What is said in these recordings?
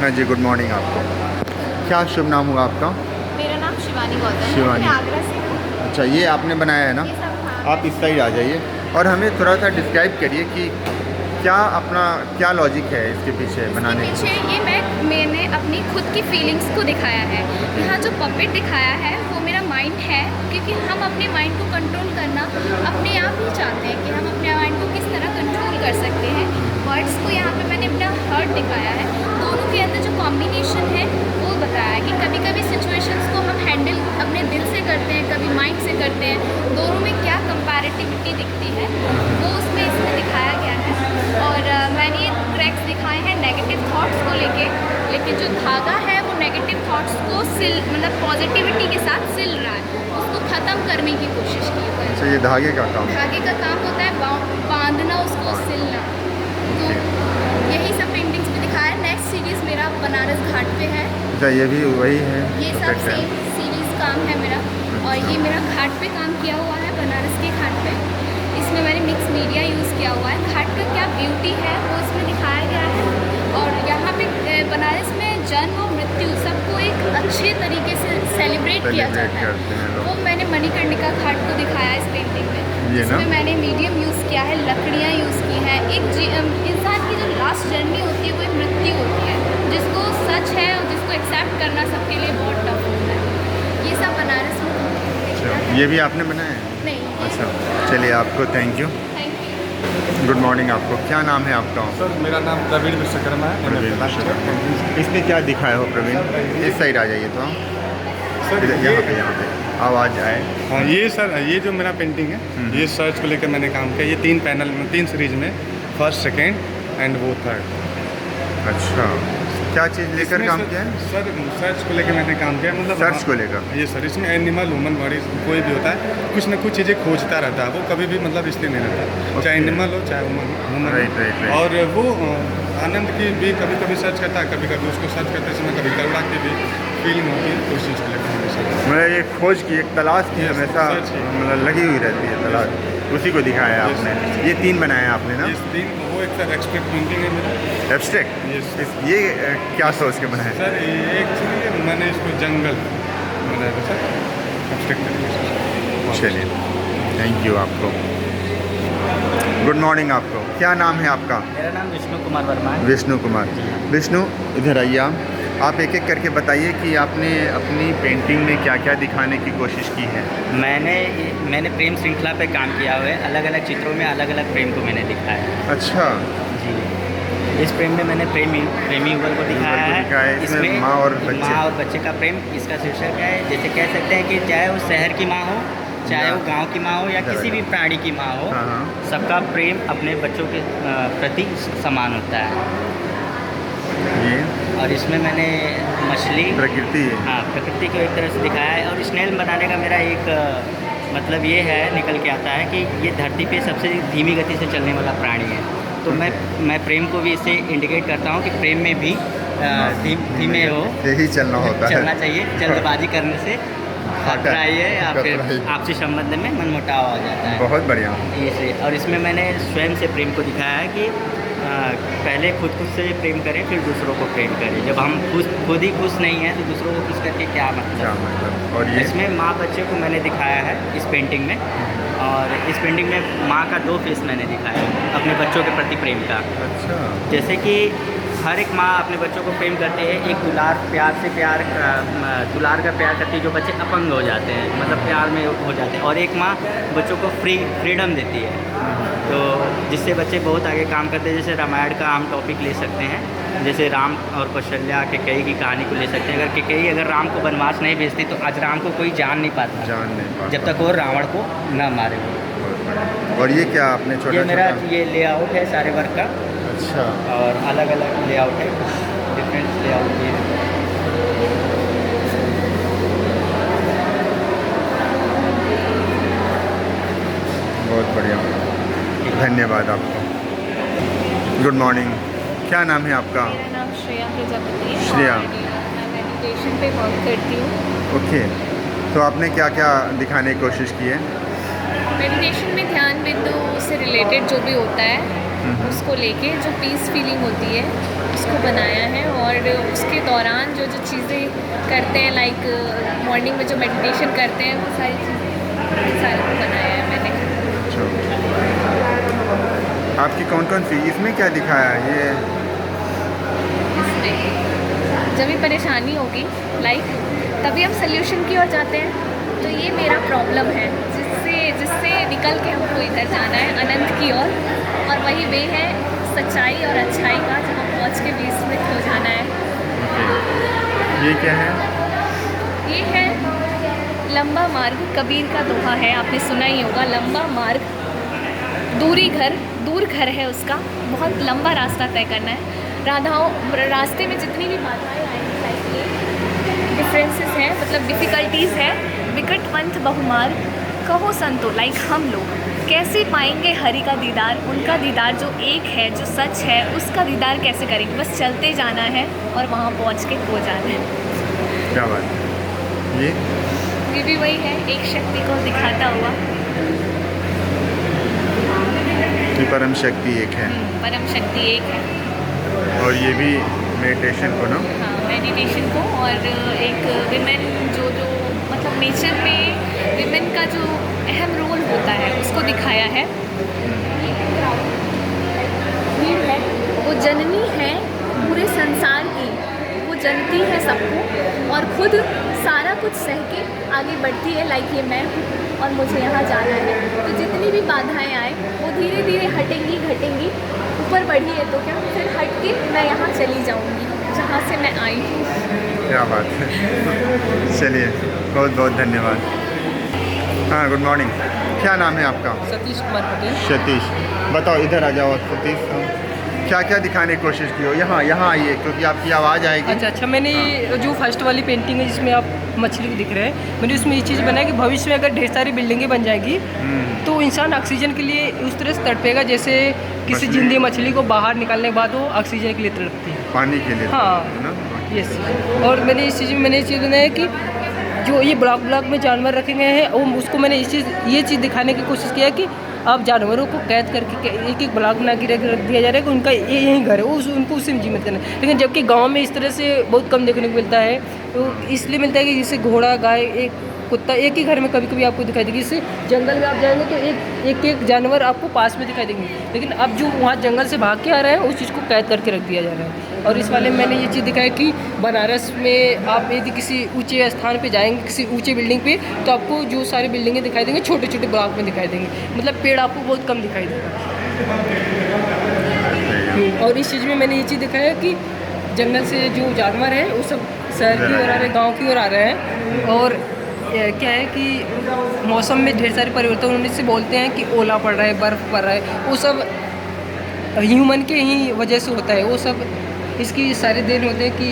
हाँ जी, good morning आपको। क्या शुभ नाम हुआ आपका? मेरा नाम शिवानी गौतम है। शिवानी। मैं आगरा से हूँ। अच्छा, ये आपने बनाया है ना? ये सब हाँ आप इस साइड आ जाइए और हमें थोड़ा सा डिस्क्राइब करिए कि क्या लॉजिक है इसके पीछे बनाने पीछे के? ये मैंने अपनी खुद की फीलिंग्स को दिखाया है। यहाँ जो पपेट दिखाया है वो मेरा माइंड है, क्योंकि हम अपने माइंड को कंट्रोल करना अपने आप ही चाहते हैं कि हम अपने माइंड को किस तरह कंट्रोल कर सकते हैं। वर्ड्स को यहाँ पे मैंने अपना हर्ट दिखाया है। दोनों के अंदर जो कॉम्बिनेशन है वो बताया है कि कभी कभी सिचुएशंस को हम हैंडल अपने दिल से करते हैं, कभी माइंड से करते हैं। दोनों में क्या कंपैरेटिविटी दिखती है वो उसमें इसमें दिखाया गया है। और मैंने ये क्रैक्स दिखाए हैं नेगेटिव थॉट्स को लेके, लेकिन जो धागा है वो नेगेटिव थॉट्स को मतलब पॉजिटिविटी के साथ सिल रहा है, उसको ख़त्म करने की कोशिश की है। अच्छा, ये धागे का काम? धागे का काम होता है बांधना, उसको सिलना। तो यही सब पेंटिंग्स में दिखाया है। नेक्स्ट सीरीज़ मेरा बनारस घाट पे है। अच्छा, ये भी वही है? ये सब सेम सीरीज़ काम है मेरा। और ये मेरा घाट पे काम किया हुआ है, बनारस के घाट पे। इसमें मैंने मिक्स मीडिया यूज़ किया हुआ है। घाट का क्या ब्यूटी है वो इसमें दिखाया गया है। और यहाँ पे बनारस में जन्म और मृत्यु सबको एक अच्छे तरीके से सेलिब्रेट किया जाता है। वो मैंने मणिकर्णिका घाट को दिखाया है इस पेंटिंग में। इसमें मैंने मीडियम यूज़ किया है, लकड़ियाँ यूज़ की हैं। इंसान की जो लास्ट जर्नी होती है वो एक मृत्यु होती है, जिसको सच है और जिसको एक्सेप्ट करना सबके लिए बहुत टफ होता है। ये सब बनारस में। अच्छा, ये भी आपने बनाया है? नहीं। अच्छा, चलिए आपको thank you. Thank you. Good morning आपको। क्या नाम है आपका? सर मेरा नाम प्रवीण विश्वकर्मा है। प्रवीण विश्वकर्मा। इसमें क्या दिखाया हो प्रवीण? इस साइड आ जाइए तो हम। सर यहाँ पे आवाज़ आए। हाँ, ये सर ये जो मेरा पेंटिंग है ये सर्च को लेकर मैंने काम किया। ये 3 पैनल में 3 सीरीज में, फर्स्ट, सेकेंड एंड वो थर्ड। अच्छा, क्या चीज़ लेकर काम किया है? सर सर्च को लेकर मैंने काम किया, मतलब सर्च को लेकर? ये सर इसमें एनिमल, ह्यूमन बॉडी कोई भी होता है, कुछ ना कुछ चीज़ें खोजता रहता है। वो कभी भी मतलब इसलिए नहीं रहता, चाहे एनिमल हो चाहे ह्यूमन हो। और वो आनंद की भी कभी कभी सर्च करता है, कभी कभी उसको सर्च करते समय कभी करुणा की भी फीलिंग होती है, तो उस चीज़ को लेकर मतलब ये खोज की, एक तलाश की हमेशा मतलब लगी हुई रहती है तलाश, उसी को दिखाया है आपने। ये 3 बनाए आपने ना? ये 3 वो एक सर एक्सट्रैक्ट पेंटिंग है मेरा। एब्स्ट्रैक्ट? ये क्या सोच के बनाए? सर एक चीज़ मैंने इसको जंगल बनाया था सर, एब्स्ट्रैक्ट तरीके से। चलिए, थैंक यू आपको। गुड मॉर्निंग आपको। क्या नाम है आपका? मेरा नाम विष्णु कुमार वर्मा है। विष्णु कुमार। विष्णु, इधर आइए आप एक एक करके बताइए कि आपने अपनी पेंटिंग में क्या क्या दिखाने की कोशिश की है। मैंने प्रेम श्रृंखला पे काम किया हुआ है। अलग अलग चित्रों में अलग अलग प्रेम को मैंने दिखाया है। अच्छा जी, इस प्रेम में मैंने प्रेमी युगल को दिखाया है। इसमें माँ और बच्चे का प्रेम। इसका शीर्षक है, जैसे कह सकते हैं कि चाहे वो शहर की माँ हो, चाहे वो गांव की माँ हो, या किसी भी प्राणी की माँ हो, सबका प्रेम अपने बच्चों के प्रति समान होता है। ये और इसमें मैंने मछली, प्रकृति, हाँ, प्रकृति को एक तरह से दिखाया है। और स्नेल बनाने का मेरा एक मतलब ये है, निकल के आता है कि ये धरती पे सबसे धीमी गति से चलने वाला प्राणी है। तो मैं प्रेम को भी इससे इंडिकेट करता हूँ कि प्रेम में भी धीमे हो, यही चलना चाहिए। जल्दबाजी करने से खतराई है या फिर आपसी संबंध में मनमुटाव आ जाता है। बहुत बढ़िया। ये और इसमें मैंने स्वयं से प्रेम को दिखाया है कि पहले खुद से प्रेम करें, फिर दूसरों को प्रेम करें। जब हम खुद ही खुश नहीं हैं तो दूसरों को खुश करके क्या मतलब। और ये इसमें माँ बच्चे को मैंने दिखाया है इस पेंटिंग में। और इस पेंटिंग में माँ का 2 फेस मैंने दिखाया है अपने बच्चों के प्रति प्रेम का। अच्छा, जैसे कि हर एक माँ अपने बच्चों को प्रेम करते हैं, एक दुलार का प्यार करती है, जो बच्चे अपंग हो जाते हैं, मतलब प्यार में हो जाते हैं। और एक माँ बच्चों को फ्रीडम देती है, तो जिससे बच्चे बहुत आगे काम करते हैं। जैसे रामायण का हम टॉपिक ले सकते हैं, जैसे राम और कौशल्या कैकेयी की कहानी को ले सकते हैं। अगर कैकेयी अगर राम को वनवास नहीं भेजती तो आज राम को कोई जान नहीं पाता, जब तक वो रावण को न मारे। और ये क्या आपने छोटा? ये मेरा ये लेआउट है सारे वर्क का। अच्छा, और अलग अलग लेआउट है, डिफरेंट लेआउट ये। बहुत बढ़िया, धन्यवाद आपको। Good morning. क्या नाम है आपका? मेरा नाम श्रेया प्रजापति है। श्रेया। और मैं मेडिटेशन पे वर्क करती हूँ। ओके, तो आपने क्या क्या दिखाने की कोशिश की है? मेडिटेशन में ध्यान बिंदु से रिलेटेड जो भी होता है उसको लेके जो पीस फीलिंग होती है उसको बनाया है। और और उसके दौरान जो जो चीज़ें करते हैं, लाइक मॉर्निंग में जो मेडिटेशन करते हैं, वो सारी चीज़ें सारा बनाया है मैंने। अच्छा, आपकी कौन कौन सी इसमें क्या दिखाया है ये? इसमें जब भी परेशानी होगी लाइक तभी हम सल्यूशन की ओर जाते हैं। तो ये मेरा प्रॉब्लम है जिससे निकल के हमको इधर जाना है अनंत की ओर, और वही वे है सच्चाई और अच्छाई का, जहाँ पहुँच के बीच में खो जाना है। ये क्या है? ये है लंबा मार्ग, कबीर का दोहा है, आपने सुना ही होगा। लंबा मार्ग, दूर घर है उसका, बहुत लंबा रास्ता तय करना है। रास्ते में जितनी भी बाधाएं आएंगी, लाइक ये डिफरेंसेस हैं, मतलब डिफ़िकल्टीज़ है। विकट पंथ बहुमार्ग कहो संतो, लाइक हम लोग कैसे पाएंगे हरि का दीदार, उनका दीदार जो एक है, जो सच है, उसका दीदार कैसे करेंगे? बस चलते जाना है और वहाँ पहुँच के खो जाना है। क्या बात है? ये भी वही है, एक शक्ति को दिखाता हुआ। ये परम शक्ति एक है। परम शक्ति एक है। और ये भी मेडिटेशन को ना? हाँ, मेडिटेशन को, और एक विमेन जो मतलब नेचर में विमेन का जो अहम रोल होता है उसको दिखाया है। भीड़ है, वो जननी है पूरे संसार की, वो जनती है सबको और खुद सारा कुछ सह के आगे बढ़ती है। लाइक ये मैं हूँ और मुझे यहाँ जाना है, तो जितनी भी बाधाएं आए वो धीरे धीरे हटेंगी घटेंगी। ऊपर बढ़ी है तो क्या, फिर हट के मैं यहाँ चली जाऊँगी जहाँ से मैं आई हूँ। क्या बात है। चलिए, बहुत बहुत धन्यवाद। हाँ, गुड मॉर्निंग। क्या नाम है आपका? सतीश कुमार पटेल। सतीश, बताओ इधर आ जाओ सतीश। क्या क्या दिखाने की कोशिश की हो? यहाँ आइए, क्योंकि आपकी आवाज़ आएगी। अच्छा, मैंने जो फर्स्ट वाली पेंटिंग है जिसमें आप मछली दिख रहे हैं, मैंने उसमें ये चीज़ बनाई कि भविष्य में अगर ढेर सारी बिल्डिंगें बन जाएगी तो इंसान ऑक्सीजन के लिए उस तरह से तड़पेगा जैसे किसी जिंदी मछली को बाहर निकालने के बाद वो ऑक्सीजन के लिए तड़पती है, पानी के लिए। हाँ, यस। और मैंने इस चीज़ में ये चीज़ बनाई कि जो ये ब्लॉक में जानवर रखे गए हैं, वो उसको मैंने ये चीज़ दिखाने की कोशिश किया कि अब जानवरों को कैद करके एक एक ब्लॉक बना के रख दिया जा रहा है कि उनका यही घर है, उनको उसी में जीवित करना है। लेकिन जबकि गांव में इस तरह से बहुत कम देखने को मिलता है, तो इसलिए मिलता है कि जैसे घोड़ा, गाय, एक कुत्ता एक ही घर में कभी कभी आपको दिखाई देगी। इससे जंगल में आप जाएंगे तो एक जानवर आपको पास में दिखाई देंगे, लेकिन अब जो वहाँ जंगल से भाग के आ रहे हैं उस चीज़ को कैद करके रख दिया जा रहा है। और इस वाले में मैंने ये चीज़ दिखाया कि बनारस में आप यदि किसी ऊंचे स्थान पे जाएंगे, किसी ऊंचे बिल्डिंग पे, तो आपको जो सारी बिल्डिंगें दिखाई देंगे छोटे छोटे ब्लॉक में दिखाई देंगे, मतलब पेड़ आपको बहुत कम दिखाई देगा। और इस चीज़ में मैंने ये चीज़ दिखाया कि जंगल से जो जानवर है वो सब शहर की ओर आ रहे हैं, गाँव की ओर आ रहे हैं। और क्या है कि मौसम में ढेर सारे परिवर्तन होने से बोलते हैं कि ओला पड़ रहा है, बर्फ़ पड़ रहा है, वो सब ह्यूमन के ही वजह से होता है। वो सब इसकी सारे देन होते हैं कि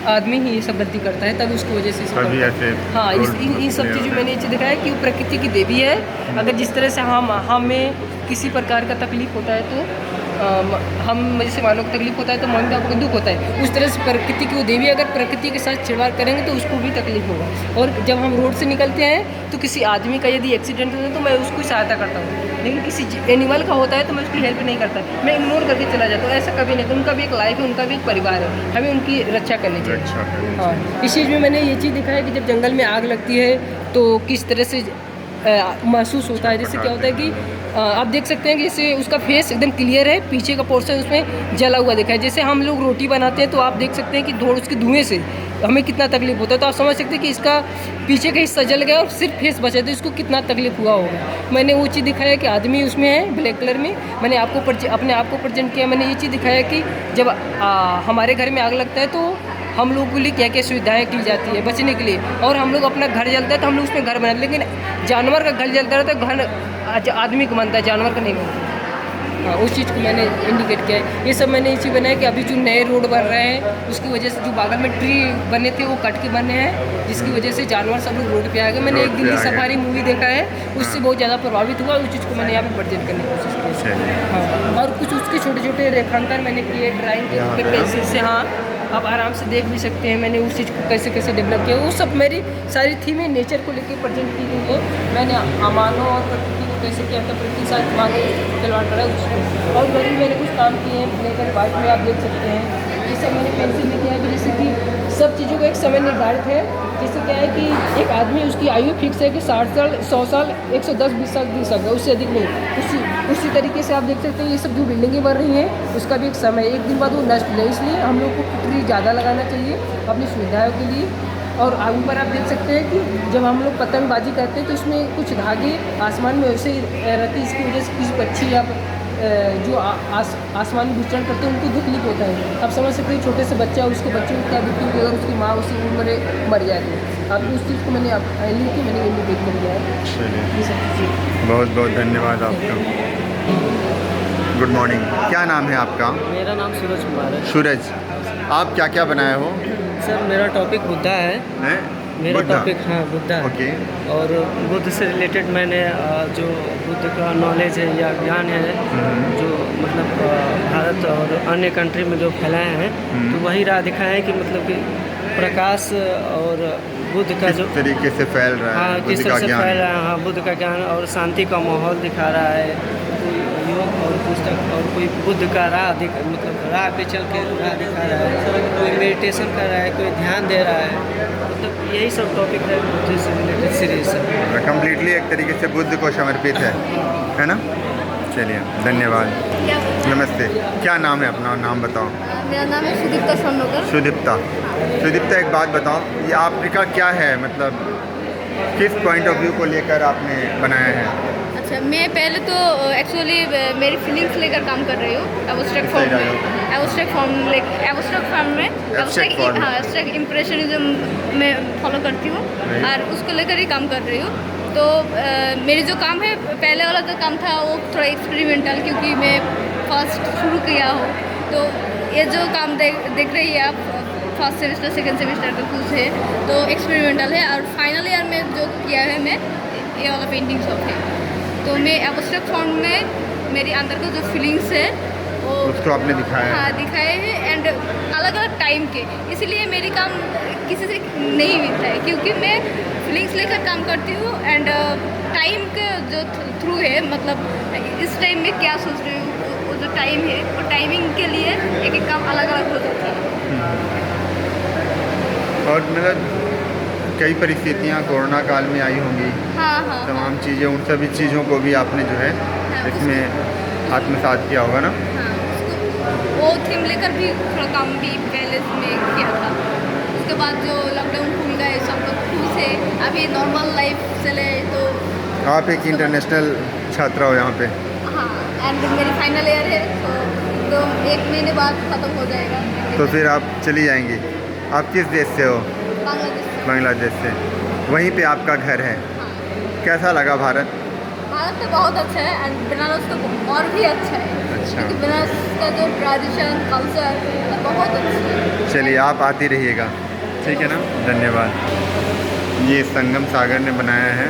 आदमी ही ये सब गलती करता है, तब उसकी वजह से अभी ऐसे। हाँ, इन सब चीज़ों में मैंने ये चीज़ दिखाया कि वो प्रकृति की देवी है। अगर जिस तरह से हमें किसी प्रकार का तकलीफ होता है तो हम जैसे मानव को तकलीफ होता है तो मन को दुख होता है, उस तरह से प्रकृति की वो देवी, अगर प्रकृति के साथ छिड़वाड़ करेंगे तो उसको भी तकलीफ होगा। और जब हम रोड से निकलते हैं तो किसी आदमी का यदि एक्सीडेंट होता है तो मैं उसको सहायता करता हूँ, लेकिन किसी एनिमल का होता है तो मैं उसकी हेल्प नहीं करता, मैं इग्नोर करके चला जाता हूँ। ऐसा कभी नहीं, तो उनका भी एक लाइफ है, उनका भी एक परिवार है, हमें उनकी रक्षा करनी चाहिए। हाँ, इस चीज़ में मैंने ये चीज़ दिखाया कि जब जंगल में आग लगती है तो किस तरह से महसूस होता है। जैसे क्या होता है कि आप देख सकते हैं कि जैसे उसका फेस एकदम क्लियर है, पीछे का पोर्शन उसमें जला हुआ दिखा है। जैसे हम लोग रोटी बनाते हैं तो आप देख सकते हैं कि धूल, उसके धुएं से हमें कितना तकलीफ होता है, तो आप समझ सकते हैं कि इसका पीछे का हिस्सा जल गया और सिर्फ फेस बचा, तो इसको कितना तकलीफ हुआ होगा। मैंने वो चीज़ दिखाया कि आदमी उसमें है ब्लैक कलर में, मैंने अपने आप को प्रेजेंट किया। मैंने ये चीज़ दिखाया कि जब हमारे घर में आग लगता है तो हम लोगों के लिए क्या क्या सुविधाएं की जाती है बचने के लिए, और हम लोग अपना घर जलता है तो हम लोग उसमें घर बनाते, लेकिन जानवर का घर जलता रहता है, घर आदमी को बनता है, जानवर का नहीं बनता। हाँ, उस चीज़ को मैंने इंडिकेट किया है। ये सब मैंने ये चीज़ बनाया कि अभी जो नए रोड बन रहे हैं उसकी वजह से जो बागल में ट्री बने थे वो कट के बने हैं, जिसकी वजह से जानवर सब लोग रोड पे आ गए। मैंने एक दिल्ली सफारी मूवी देखा है, उससे बहुत ज़्यादा प्रभावित हुआ, उस चीज़ को मैंने यहाँ पे प्रेजेंट करने की कोशिश की। हाँ, और कुछ उसके छोटे छोटे रेखांकन मैंने किए ड्राइंग के पेंसिल से। हाँ, आप आराम से देख भी सकते हैं मैंने उस चीज़ को कैसे कैसे डेवलप किया। वो सब मेरी सारी थीम है नेचर को लेकर प्रेजेंट की गई है। मैंने मानव और प्रकृति को कैसे किया था, प्रकृति के साथ मानव खिलवाड़ करा उसको, और मैंने कुछ काम किए हैं ब्लैक एंड वाइट में, आप देख सकते हैं। ये सब मैंने पेंसिल में किया है। सब चीज़ों का एक समय निर्धारित है। जैसे क्या है कि एक आदमी उसकी आयु फिक्स है कि 60 साल, 100 साल, 110-20 साल जी सकता है, उससे अधिक नहीं। उसी तरीके से आप देख सकते हैं ये सब जो बिल्डिंगें बन रही हैं उसका भी एक समय, एक दिन बाद वो नष्ट है। इसलिए हम लोग को ट्री ज़्यादा लगाना चाहिए अपनी सुविधाओं के लिए। और आगे पर आप देख सकते हैं कि जब हम लोग पतंगबाजी करते हैं तो उसमें कुछ धागे आसमान में वैसे ही रहती है, इसकी वजह से कुछ पक्षी या जो आसमान में विचरण करते हैं उनको तकलीफ होता है। आप समझ सकते हैं छोटे से बच्चा, उसके बच्चे को क्या दिक्कत होगी अगर उसकी माँ उसी उम्र मर जाए तो। आप उस चीज़ को मैंने लिख के मैंने इंडिकेट कर दिया है। ये सब चीज़ें। बहुत बहुत धन्यवाद आपका। गुड मॉर्निंग, क्या नाम है आपका? मेरा नाम सूरज कुमार है। सूरज, आप क्या क्या बनाए हो? सर मेरा टॉपिक बुद्धा है। हैं? मेरा बुद्धा? टॉपिक हाँ बुद्धा है। ओके। और बुद्ध से रिलेटेड मैंने जो बुद्ध का नॉलेज है या ज्ञान है जो मतलब भारत और अन्य कंट्री में जो फैलाए हैं तो वही राह दिखाया है कि मतलब कि प्रकाश और बुद्ध का किस जो तरीके से फैल रहा है हाँ किस बुद्ध तरह का से ज्ञान? फैल रहा है, हाँ बुद्ध का ज्ञान और शांति का माहौल दिखा रहा है। योग और पुस्तक और कोई बुद्ध का मतलब राह पे चल के राह दिखा रहा है, कोई मेडिटेशन कर रहा है, कोई ध्यान दे रहा है, मतलब यही सब टॉपिक है बुद्ध से रिलेटेड सीरीज है। कम्प्लीटली एक तरीके से बुद्ध को समर्पित है ना? चलिए धन्यवाद। नमस्ते, क्या नाम है अपना? नाम बताओ। मेरा नाम है सुदीप्ता स्वर्णकर। सुदीप्ता, सुदीप्ता एक बात बताओ, ये आपका क्या है, मतलब किस पॉइंट ऑफ व्यू को लेकर आपने बनाया है? अच्छा, मैं पहले तो एक्चुअली मेरी फीलिंग्स लेकर काम कर रही हूँ एब्स्ट्रैक्ट फॉर्म में। एब्स्ट्रैक्ट फॉर्म में Abstract form। हाँ एब्स्ट्रैक्ट इम्प्रेशनिज्म में फॉलो करती हूँ और उसको लेकर ही काम कर रही हूँ। तो मेरी जो काम है, पहले वाला जो काम था वो थोड़ा एक्सपेरिमेंटल, क्योंकि मैं फर्स्ट शुरू किया हूँ। तो ये जो काम देख रही है आप, फर्स्ट सेमेस्टर सेकंड सेमेस्टर का कुछ है तो एक्सपेरिमेंटल है। और फाइनल ईयर में जो किया है मैं, ये वाला पेंटिंग शॉप है। तो मैं एब्स्ट्रैक्ट फॉर्म में मेरी अंदर को जो फीलिंग्स है वो उसको आपने दिखाया है? हाँ दिखाए हैं, एंड अलग अलग टाइम के। इसीलिए मेरी काम किसी से नहीं मिलता है, क्योंकि मैं फीलिंग्स लेकर काम करती हूँ एंड टाइम के जो थ्रू है, मतलब इस टाइम में क्या सोच रही हूँ, वो जो टाइम है वो टाइमिंग के लिए एक एक काम अलग अलग हो जाता है। और मतलब कई परिस्थितियाँ कोरोना काल में आई होंगी, हाँ हाँ तमाम चीज़ें, उन सभी चीज़ों को भी आपने जो है इसमें आत्मसात किया होगा ना? हाँ, उसको वो थीम लेकर भी थोड़ा काम भी पहले में किया था। उसके बाद जो लॉकडाउन खुल गए, सब लोग खुश है, अभी नॉर्मल लाइफ चले तो। आप एक इंटरनेशनल छात्रा हो यहाँ पे? हाँ, एंड मेरी फाइनल ईयर है तो 1 महीने बाद ख़त्म हो जाएगा। तो फिर आप चली जाएंगी। आप किस देश से हो? बांग्लादेश से। बांग्लादेश से। वहीं पे आपका घर है। हाँ, कैसा लगा भारत? भारत तो बहुत अच्छा है एंड बनारस तो और भी अच्छा है। अच्छा। क्योंकि बनारस का जो ट्रेडिशन कल्चर बहुत अच्छा है। चलिए आप आती रहिएगा, ठीक है ना? धन्यवाद। ये संगम सागर ने बनाया है,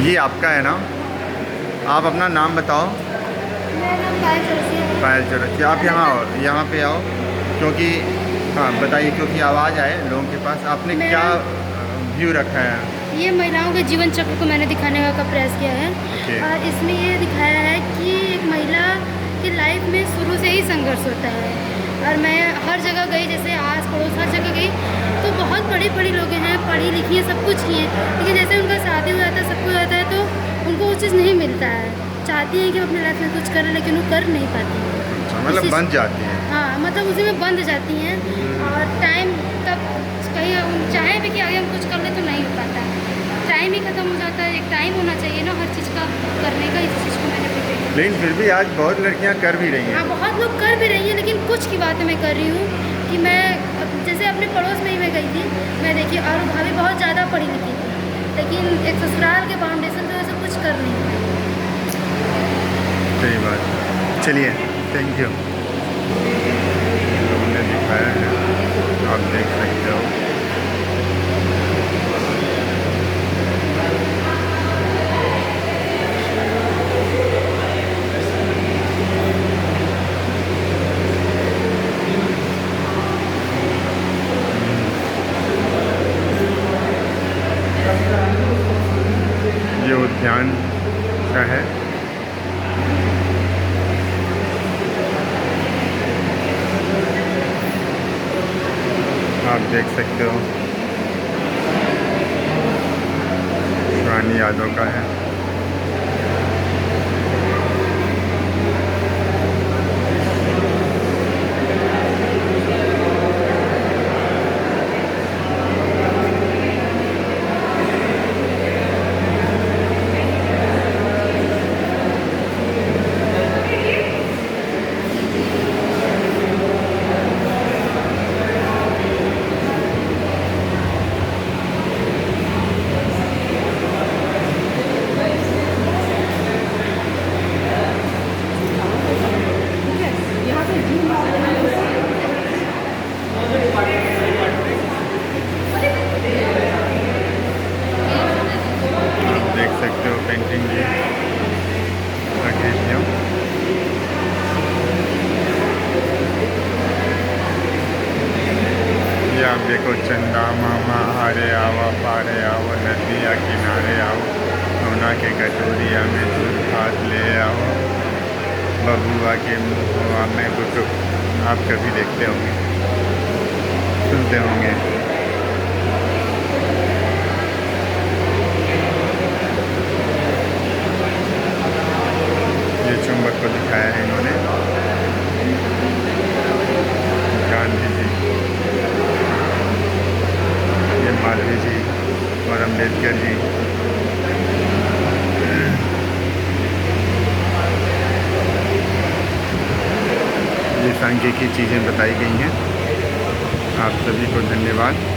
ये आपका है ना? आप अपना नाम बताओ। मेरा नाम पायल चौरसिया है। पायल चौरसिया। आप यहाँ पे आओ, क्योंकि हाँ बताइए, क्योंकि आवाज़ आए लोगों के पास। आपने क्या व्यू रखा है? ये महिलाओं के जीवन चक्र को मैंने दिखाने का प्रयास किया है। Okay। और इसमें ये दिखाया है कि एक महिला की लाइफ में शुरू से ही संघर्ष होता है। और मैं हर जगह गई, जैसे आस पड़ोस हर जगह गई, तो बहुत बड़ी लोग हैं, पढ़ी लिखी हैं, सब कुछ किए हैं, लेकिन जैसे उनका शादी हो जाता है, सब कुछ हो जाता है, तो उनको वो चीज़ नहीं मिलता है। चाहती हैं कि वो अपनी लाइफ में कुछ करें, लेकिन वो कर नहीं पाती हैं। मतलब बंद जाती है। हाँ, मतलब उसी में बंद जाती हैं। और टाइम तब कहीं हम चाहें भी कि आगे हम कुछ कर ले तो नहीं हो पाता है, टाइम ही ख़त्म हो जाता है। एक टाइम होना चाहिए ना हर चीज़ का करने का, इस चीज़ को मैंने भी। लेकिन फिर भी आज बहुत लड़कियां कर भी रही हैं। हाँ, बहुत लोग कर भी रही हैं, लेकिन कुछ की बातें मैं कर रही हूँ कि मैं जैसे अपने पड़ोस में ही मैं गई थी, मैं देखी और भाभी बहुत ज़्यादा पढ़ी लिखी थी, लेकिन एक ससुराल के फाउंडेशन से वैसे कुछ कर नहीं पाई। सही बात। चलिए, थैंक यू। लोगों ने दिखाया है, आप देख सकते हो। ये उद्यान का है। आप देख सकते हो पुरानी यादों का है। देख सकते हो पेंटिंग भी आकृतियों। ये आप देखो, चंदा मामा हारे आवा पारे आओ, नदिया किनारे आओ, सोना के कटोरिया में दूध हाथ ले आओ, बबुआ के मुँह में गुटुक। आप कभी देखते होंगे, सुनते होंगे। ये चुंबक को दिखाया है इन्होंने, गांधी जी, ये मालवीय जी और अम्बेडकर जी। ये सांख्यिकी चीज़ें बताई गई हैं। आप सभी को धन्यवाद।